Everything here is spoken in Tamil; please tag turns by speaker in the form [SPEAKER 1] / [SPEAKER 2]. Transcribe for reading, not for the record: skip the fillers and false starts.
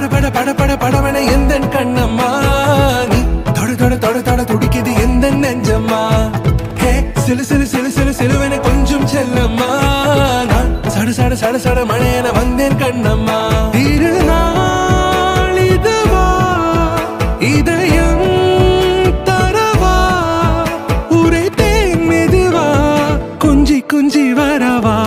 [SPEAKER 1] படவன எந்த கண்ணம்மா நீ தொட தொட தொட தொட துடிக்குது எந்த நெஞ்சம்மா ஹே சிலு சிலு சிலு சிலு சிலுவென கொஞ்சம் செல்லம்மா நான் சட சட சட சட மழையென வந்தேன் கண்ணம்மா திருநாள் இதுவா இதயம் தரவா உரைத்தேன் மெதுவா கொஞ்சி கொஞ்சி வரவா